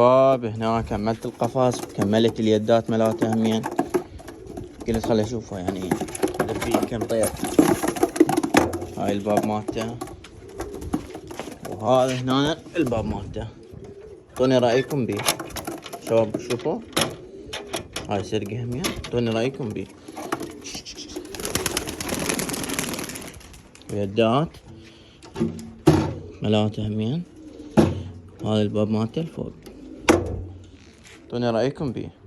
شباب هنا كملت القفص، كملت اليدات ملاته همين. قلت خلي اشوفه يعني دبي كم طير. هاي الباب مالته، وهذا هنا الباب مالته. اعطوني رايكم بيه شباب. شوفوا هاي سرقة همين، اعطوني رايكم بيه. يدات ملاته همين. هذا الباب مالته الفوق، اعطوني رايكم بيه.